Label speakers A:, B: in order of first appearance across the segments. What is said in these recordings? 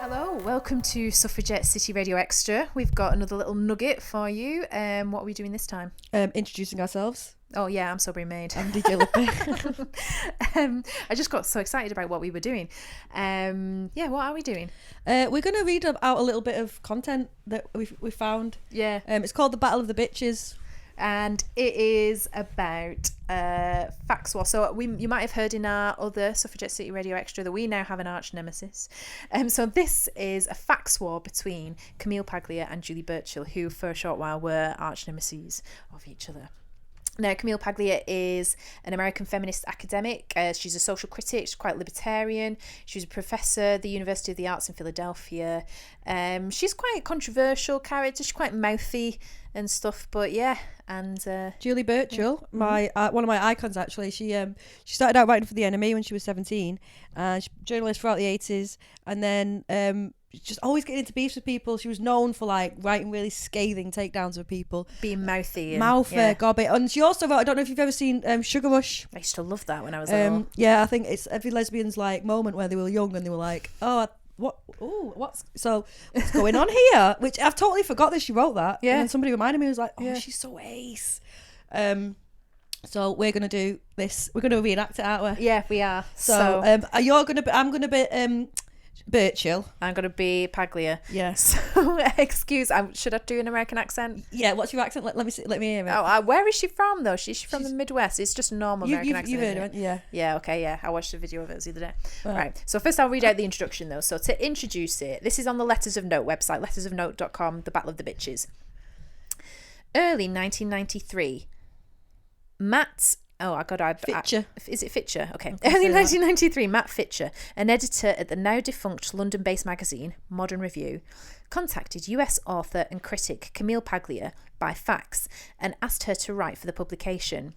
A: Hello, welcome to Suffragette City Radio Extra. We've got another little nugget for you. What are we doing this time?
B: Introducing ourselves.
A: Oh yeah, I'm Sobering Maid.
B: I'm DJ Lippy.
A: I just got so excited about what we were doing. What are we doing?
B: We're going to read out a little bit of content that we found.
A: Yeah.
B: It's called The Battle of the Bitches.
A: And it is about facts war. So you might have heard in our other Suffragette City Radio Extra that we now have an arch nemesis. So this is a facts war between Camille Paglia and Julie Burchill, who for a short while were arch nemesis of each other. Now, Camille Paglia is an American feminist academic. She's a social critic. She's quite libertarian. She was a professor at the University of the Arts in Philadelphia. She's quite a controversial character. She's quite mouthy and stuff. But yeah, and
B: Julie Burchill, one of my icons actually. She started out writing for The Enemy when she was 17. She's a journalist throughout the 80s, and then just always getting into beefs with people. She was known for like writing really scathing takedowns of people,
A: being mouthy,
B: gobbit. And she also wrote, I don't know if you've ever seen Sugar Rush.
A: I used to love that when I was little.
B: Yeah, I think it's every lesbian's like moment where they were young and they were like, what's going on here? Which I've totally forgot that she wrote that.
A: Yeah.
B: And then somebody reminded me, was like, she's so ace. So we're gonna do this. We're gonna reenact it, aren't we?
A: Yeah, we are.
B: So I'm gonna be Burchill.
A: I'm gonna be Paglia.
B: Yes.
A: So should I do an American accent?
B: Yeah. What's your accent? Let me hear it.
A: Oh, where is she from though? She's from the Midwest. It's just a normal American accent.
B: You've heard of it, yeah.
A: Yeah. Okay. Yeah. I watched a video of it the other day. Right. So first I'll read out the introduction though. So to introduce it, this is on the Letters of Note website, lettersofnote.com. The Battle of the Bitches. Early 1993.
B: Fitcher.
A: Is it Fitcher? Okay. Early 1993, Matt Fitcher, an editor at the now defunct London-based magazine Modern Review, contacted US author and critic Camille Paglia by fax and asked her to write for the publication.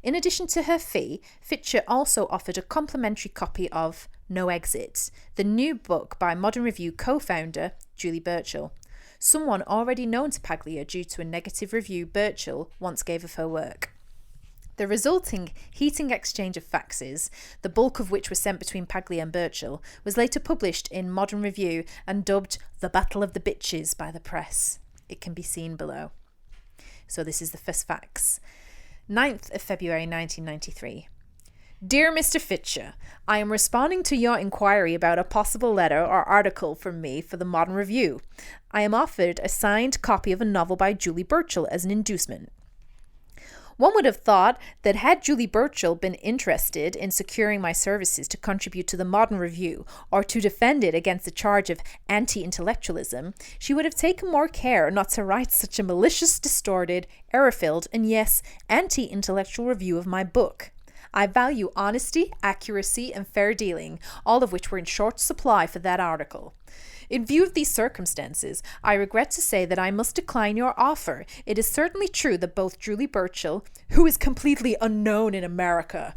A: In addition to her fee, Fitcher also offered a complimentary copy of No Exit, the new book by Modern Review co-founder Julie Burchill, someone already known to Paglia due to a negative review Burchill once gave of her work. The resulting heating exchange of faxes, the bulk of which was sent between Paglia and Burchill, was later published in Modern Review and dubbed The Battle of the Bitches by the press. It can be seen below. So this is the first fax. 9th of February 1993. Dear Mr. Fitcher, I am responding to your inquiry about a possible letter or article from me for the Modern Review. I am offered a signed copy of a novel by Julie Burchill as an inducement. One would have thought that had Julie Burchill been interested in securing my services to contribute to the Modern Review or to defend it against the charge of anti-intellectualism, she would have taken more care not to write such a malicious, distorted, error-filled, and yes, anti-intellectual review of my book. I value honesty, accuracy, and fair dealing, all of which were in short supply for that article. In view of these circumstances, I regret to say that I must decline your offer. It is certainly true that both Julie Burchill, who is completely unknown in America,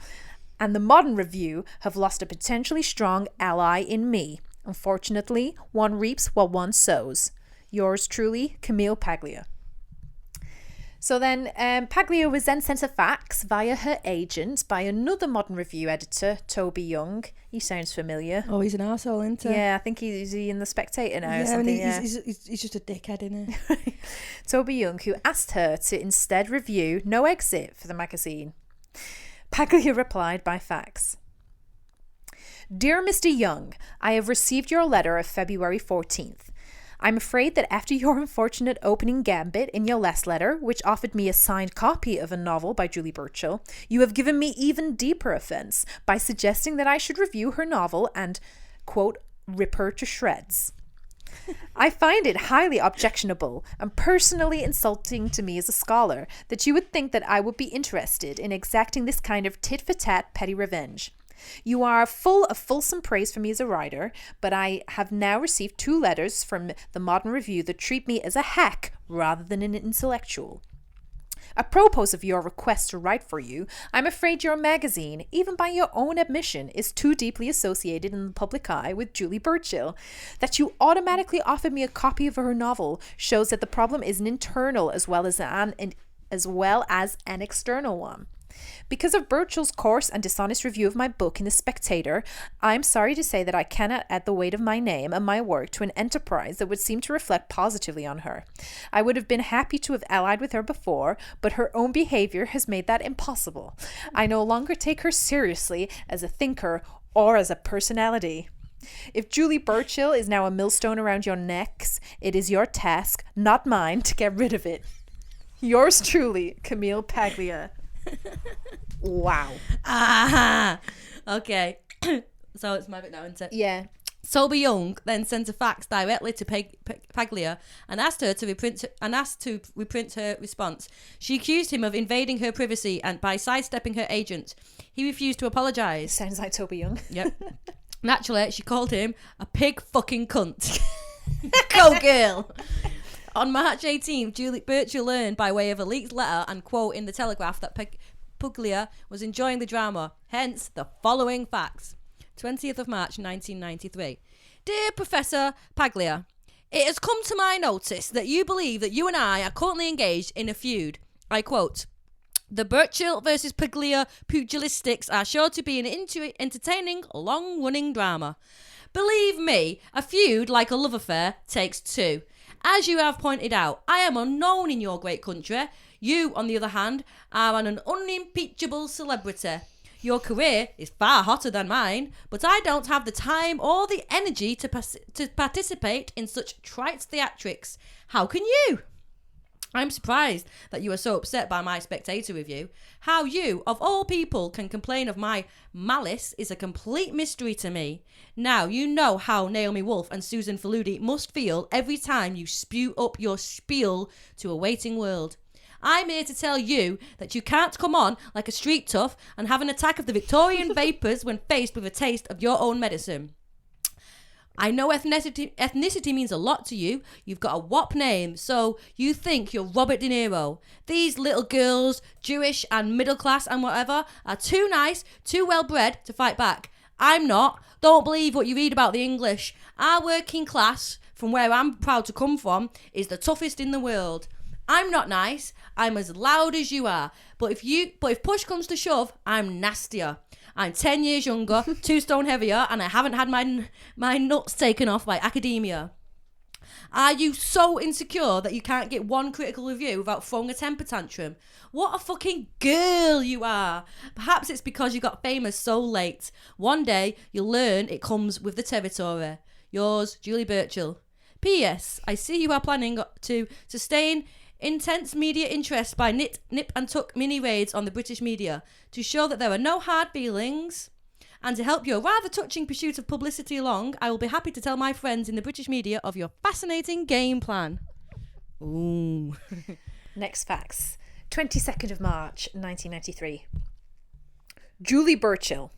A: and the Modern Review have lost a potentially strong ally in me. Unfortunately, one reaps what one sows. Yours truly, Camille Paglia. So then Paglia was then sent a fax via her agent by another Modern Review editor, Toby Young. He sounds familiar.
B: Oh, he's an arsehole, isn't he?
A: Yeah, I think he's in The Spectator now or something.
B: He's just a dickhead, isn't he?
A: Toby Young, who asked her to instead review No Exit for the magazine. Paglia replied by fax. Dear Mr. Young, I have received your letter of February 14th. I'm afraid that after your unfortunate opening gambit in your last letter, which offered me a signed copy of a novel by Julie Burchill, you have given me even deeper offence by suggesting that I should review her novel and, quote, rip her to shreds. I find it highly objectionable and personally insulting to me as a scholar that you would think that I would be interested in exacting this kind of tit-for-tat petty revenge. You are full of fulsome praise for me as a writer, but I have now received 2 letters from the Modern Review that treat me as a hack rather than an intellectual. Apropos of your request to write for you, I'm afraid your magazine, even by your own admission, is too deeply associated in the public eye with Julie Burchill. That you automatically offered me a copy of her novel shows that the problem is an internal as well as an external one. Because of Burchill's coarse and dishonest review of my book in The Spectator, I'm sorry to say that I cannot add the weight of my name and my work to an enterprise that would seem to reflect positively on her. I would have been happy to have allied with her before, but her own behavior has made that impossible. I no longer take her seriously as a thinker or as a personality. If Julie Burchill is now a millstone around your necks, it is your task, not mine, to get rid of it. Yours truly, Camille Paglia. Wow.
B: Okay. So it's my bit now, isn't it?
A: Yeah.
B: Sober Young then sent a fax directly to Paglia and asked to reprint her response. She accused him of invading her privacy and by sidestepping her agent. He refused to apologise.
A: Sounds like Toby Young.
B: Yep. Naturally, she called him a pig fucking cunt. Go girl. On March 18th, Julie Burchill learned by way of a leaked letter and quote in the Telegraph that Paglia was enjoying the drama, hence the following facts. 20th of March 1993. Dear Professor Paglia, it has come to my notice that you believe that you and I are currently engaged in a feud. I quote, the Burchill versus Paglia pugilistics are sure to be an entertaining, long-running drama. Believe me, a feud, like a love affair, takes two. As you have pointed out, I am unknown in your great country. You, on the other hand, are an unimpeachable celebrity. Your career is far hotter than mine, but I don't have the time or the energy to participate in such trite theatrics. How can you? I'm surprised that you are so upset by my Spectator review. How you, of all people, can complain of my malice is a complete mystery to me. Now, you know how Naomi Wolf and Susan Faludi must feel every time you spew up your spiel to a waiting world. I'm here to tell you that you can't come on like a street tough and have an attack of the Victorian vapours when faced with a taste of your own medicine. I know ethnicity means a lot to you. You've got a WAP name, so you think you're Robert De Niro. These little girls, Jewish and middle class and whatever, are too nice, too well bred to fight back. I'm not. Don't believe what you read about the English. Our working class, from where I'm proud to come from, is the toughest in the world. I'm not nice. I'm as loud as you are. But if push comes to shove, I'm nastier. I'm 10 years younger, 2 stone heavier, and I haven't had my nuts taken off by academia. Are you so insecure that you can't get one critical review without throwing a temper tantrum? What a fucking girl you are. Perhaps it's because you got famous so late. One day, you'll learn it comes with the territory. Yours, Julie Burchill. P.S. I see you are planning to sustain intense media interest by nip and tuck mini raids on the British media to show that there are no hard feelings. And to help your rather touching pursuit of publicity along, I will be happy to tell my friends in the British media of your fascinating game plan. Ooh.
A: Next facts. 22nd of March, 1993. Julie Burchill.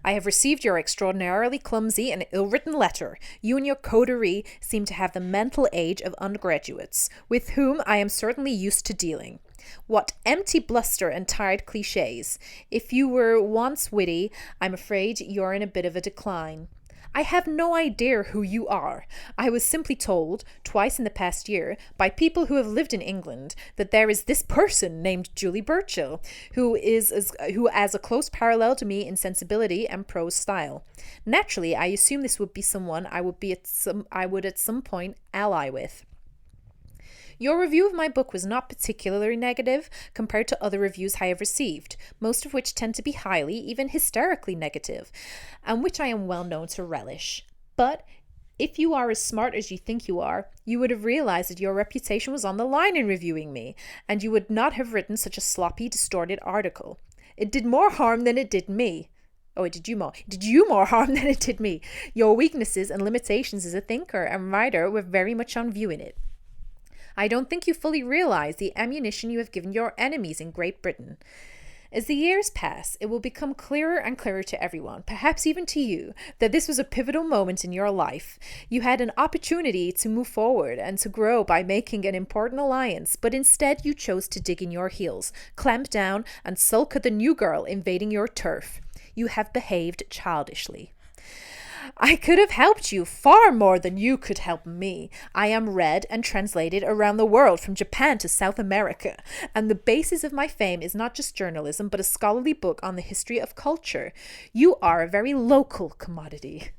A: I have received your extraordinarily clumsy and ill-written letter. You and your coterie seem to have the mental age of undergraduates, with whom I am certainly used to dealing. What empty bluster and tired cliches. If you were once witty, I'm afraid you're in a bit of a decline. I have no idea who you are. I was simply told, twice in the past year, by people who have lived in England, that there is this person named Julie Burchill, who has a close parallel to me in sensibility and prose style. Naturally, I assume this would be someone I would at some point ally with. Your review of my book was not particularly negative compared to other reviews I have received, most of which tend to be highly, even hysterically negative, and which I am well known to relish. But if you are as smart as you think you are, you would have realized that your reputation was on the line in reviewing me, and you would not have written such a sloppy, distorted article. It did more harm than it did me. Oh, it did you more. It did you more harm than it did me. Your weaknesses and limitations as a thinker and writer were very much on view in it. I don't think you fully realize the ammunition you have given your enemies in Great Britain. As the years pass, it will become clearer and clearer to everyone, perhaps even to you, that this was a pivotal moment in your life. You had an opportunity to move forward and to grow by making an important alliance, but instead you chose to dig in your heels, clamp down, and sulk at the new girl invading your turf. You have behaved childishly. I could have helped you far more than you could help me. I am read and translated around the world from Japan to South America, and the basis of my fame is not just journalism but a scholarly book on the history of culture. You are a very local commodity,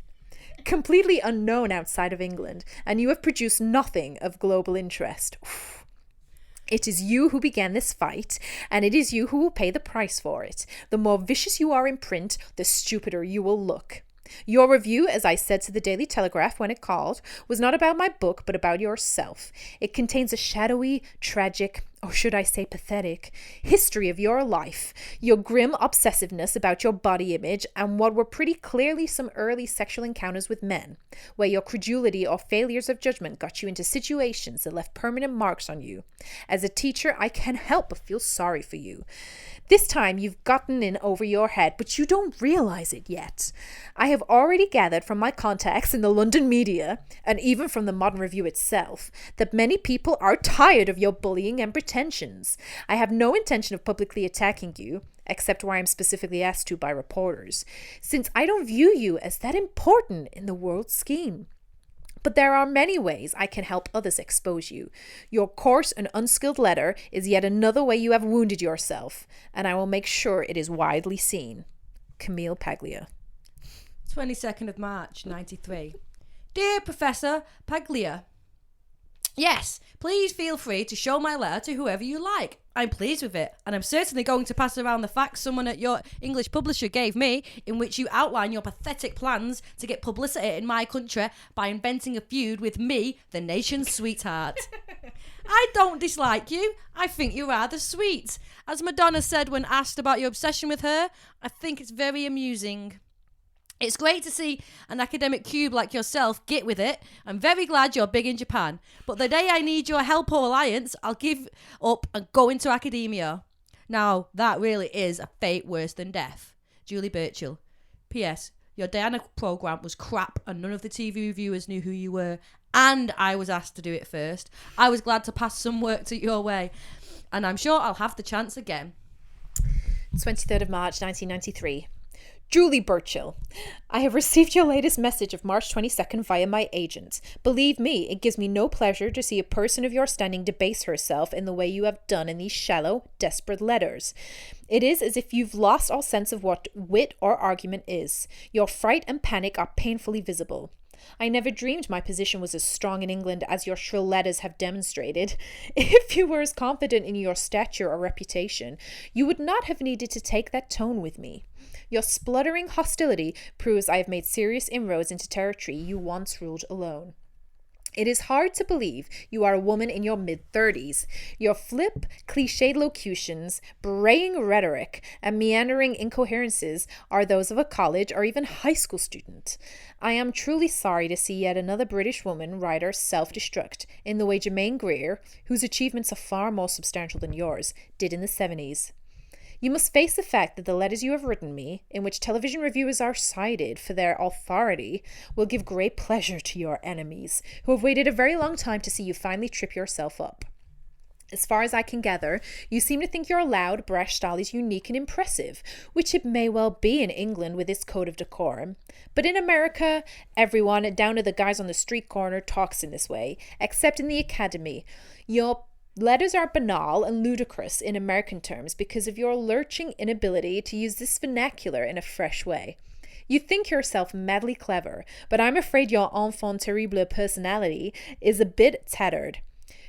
A: completely unknown outside of England, and you have produced nothing of global interest. It is you who began this fight, and it is you who will pay the price for it. The more vicious you are in print, the stupider you will look. Your review, as I said to the Daily Telegraph when it called, was not about my book, but about yourself. It contains a shadowy, tragic, or should I say pathetic, history of your life, your grim obsessiveness about your body image, and what were pretty clearly some early sexual encounters with men, where your credulity or failures of judgment got you into situations that left permanent marks on you. As a teacher, I can't help but feel sorry for you. This time you've gotten in over your head, but you don't realize it yet. I have already gathered from my contacts in the London media, and even from the Modern Review itself, that many people are tired of your bullying and pretensions. I have no intention of publicly attacking you, except where I'm specifically asked to by reporters, since I don't view you as that important in the world scheme. But there are many ways I can help others expose you. Your coarse and unskilled letter is yet another way you have wounded yourself, and I will make sure it is widely seen. Camille Paglia.
B: 22nd of March, 93. Dear Professor Paglia, yes, please feel free to show my letter to whoever you like. I'm pleased with it, and I'm certainly going to pass around the facts someone at your English publisher gave me, in which you outline your pathetic plans to get publicity in my country by inventing a feud with me, the nation's sweetheart. I don't dislike you. I think you're rather sweet. As Madonna said when asked about your obsession with her, I think it's very amusing. It's great to see an academic cube like yourself get with it. I'm very glad you're big in Japan. But the day I need your help or alliance, I'll give up and go into academia. Now, that really is a fate worse than death. Julie Burchill. P.S. Your Diana programme was crap and none of the TV reviewers knew who you were. And I was asked to do it first. I was glad to pass some work to your way. And I'm sure I'll have the chance again.
A: 23rd of March 1993. Julie Burchill, I have received your latest message of March 22nd via my agent. Believe me, it gives me no pleasure to see a person of your standing debase herself in the way you have done in these shallow, desperate letters. It is as if you've lost all sense of what wit or argument is. Your fright and panic are painfully visible. I never dreamed my position was as strong in England as your shrill letters have demonstrated. If you were as confident in your stature or reputation, you would not have needed to take that tone with me. Your spluttering hostility proves I have made serious inroads into territory you once ruled alone. It is hard to believe you are a woman in your mid-30s. Your flip, cliched locutions, braying rhetoric, and meandering incoherences are those of a college or even high school student. I am truly sorry to see yet another British woman writer self-destruct in the way Germaine Greer, whose achievements are far more substantial than yours, did in the 70s. You must face the fact that the letters you have written me, in which television reviewers are cited for their authority, will give great pleasure to your enemies, who have waited a very long time to see you finally trip yourself up. As far as I can gather, you seem to think your loud, brash style is unique and impressive, which it may well be in England with its code of decorum. But in America, everyone, down to the guys on the street corner, talks in this way, except in the academy. Your letters are banal and ludicrous in American terms because of your lurching inability to use this vernacular in a fresh way. You think yourself madly clever, but I'm afraid your enfant terrible personality is a bit tattered.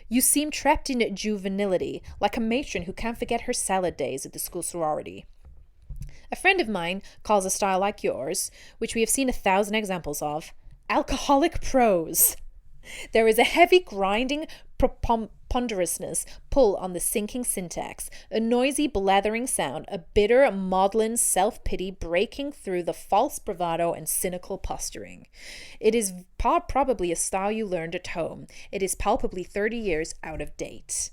A: You seem trapped in juvenility, like a matron who can't forget her salad days at the school sorority. A friend of mine calls a style like yours, which we have seen 1,000 examples of, alcoholic prose. There is a heavy, grinding ponderousness pull on the sinking syntax, a noisy, blathering sound, a bitter, maudlin self-pity breaking through the false bravado and cynical posturing. It is probably a style you learned at home. It is palpably 30 years out of date.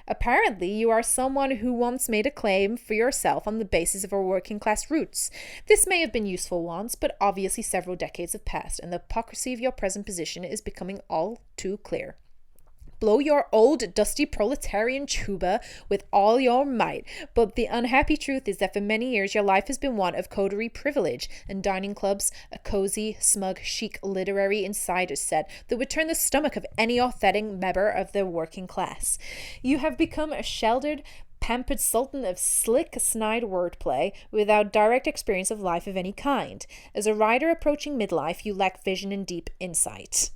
A: Apparently, you are someone who once made a claim for yourself on the basis of our working-class roots. This may have been useful once, but obviously several decades have passed, and the hypocrisy of your present position is becoming all too clear. Blow your old dusty proletarian tuba with all your might. But the unhappy truth is that for many years your life has been one of coterie privilege and dining clubs, a cozy, smug, chic literary insider set that would turn the stomach of any authentic member of the working class. You have become a sheltered, pampered sultan of slick, snide wordplay without direct experience of life of any kind. As a writer approaching midlife, you lack vision and deep insight.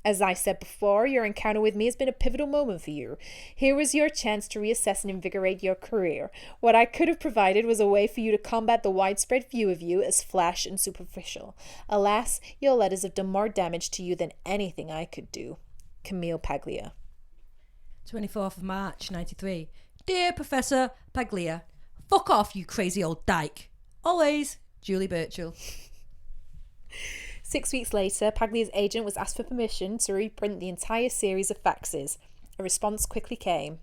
A: As I said before, your encounter with me has been a pivotal moment for you. Here was your chance to reassess and invigorate your career. What I could have provided was a way for you to combat the widespread view of you as flash and superficial. Alas, your letters have done more damage to you than anything I could do. Camille Paglia.
B: 24th of March, 93. Dear Professor Paglia, fuck off, you crazy old dyke. Always, Julie Burchill.
A: 6 weeks later, Paglia's agent was asked for permission to reprint the entire series of faxes. A response quickly came.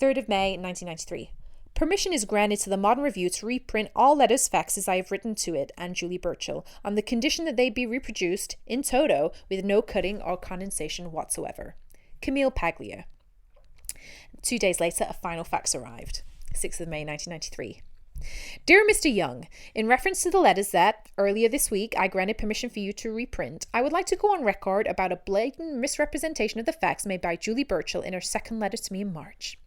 A: 3rd of May, 1993. Permission is granted to the Modern Review to reprint all letters faxes I have written to it and Julie Burchill, on the condition that they be reproduced in toto with no cutting or condensation whatsoever. Camille Paglia. 2 days later, a final fax arrived. 6th of May, 1993. Dear Mr. Young, in reference to the letters that, earlier this week, I granted permission for you to reprint, I would like to go on record about a blatant misrepresentation of the facts made by Julie Burchill in her second letter to me in March.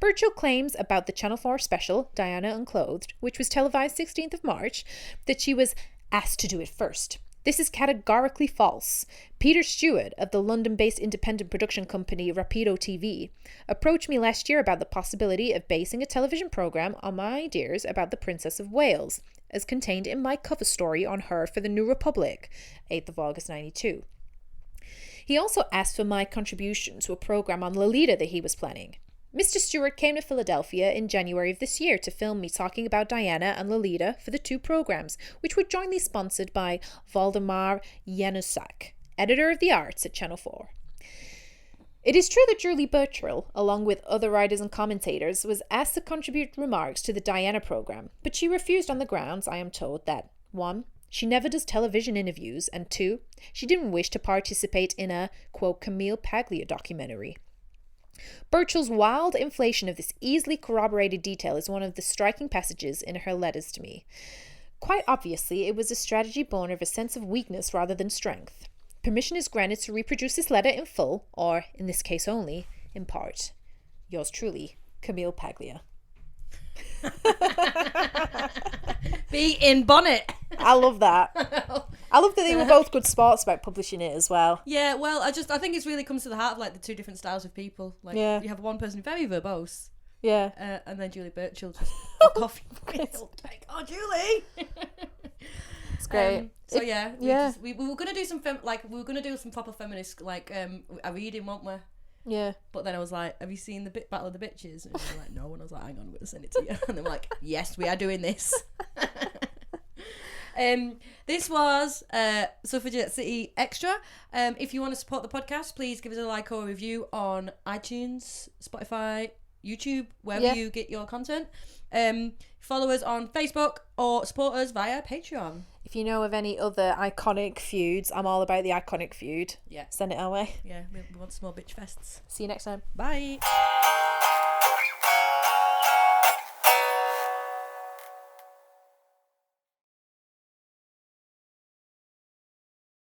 A: Burchill claims about the Channel 4 special, Diana Unclothed, which was televised 16th of March, that she was asked to do it first. This is categorically false. Peter Stewart of the London-based independent production company Rapido TV approached me last year about the possibility of basing a television program on my ideas about the Princess of Wales, as contained in my cover story on her for the New Republic, 8th of August 92. He also asked for my contribution to a program on Lolita that he was planning. Mr. Stewart came to Philadelphia in January of this year to film me talking about Diana and Lolita for the two programs, which were jointly sponsored by Valdemar Janusak, editor of the arts at Channel 4. It is true that Julie Burchill, along with other writers and commentators, was asked to contribute remarks to the Diana program, but she refused on the grounds, I am told, that 1. She never does television interviews, and 2. She didn't wish to participate in a, quote, Camille Paglia documentary. Burchill's wild inflation of this easily corroborated detail is one of the striking passages in her letters to me. Quite obviously, it was a strategy born of a sense of weakness rather than strength. Permission is granted to reproduce this letter in full, or, in this case only, in part. Yours truly, Camille Paglia.
B: Be in bonnet.
A: I love that. I love that they were both good sports about publishing it as well.
B: Yeah, well, I think it's really comes to the heart of like the two different styles of people. Like,
A: yeah.
B: You have one person very verbose.
A: Yeah.
B: And then Julie Burchill just coffee. Like, oh, Julie.
A: It's great.
B: So we were gonna do some proper feminist a reading, weren't we?
A: Yeah.
B: But then I was like, have you seen the Battle of the Bitches? And she was like, no. And I was like, hang on, I'm going to send it to you. And I'm like, yes, we are doing this. This was Suffragette City Extra. If you want to support the podcast, please give us a like or a review on iTunes, Spotify, YouTube, wherever you get your content. Follow us on Facebook or support us via Patreon.
A: If you know of any other iconic feuds, I'm all about the iconic feud.
B: Yeah.
A: Send it our way.
B: Yeah, we want some more bitch fests.
A: See you next time.
B: Bye.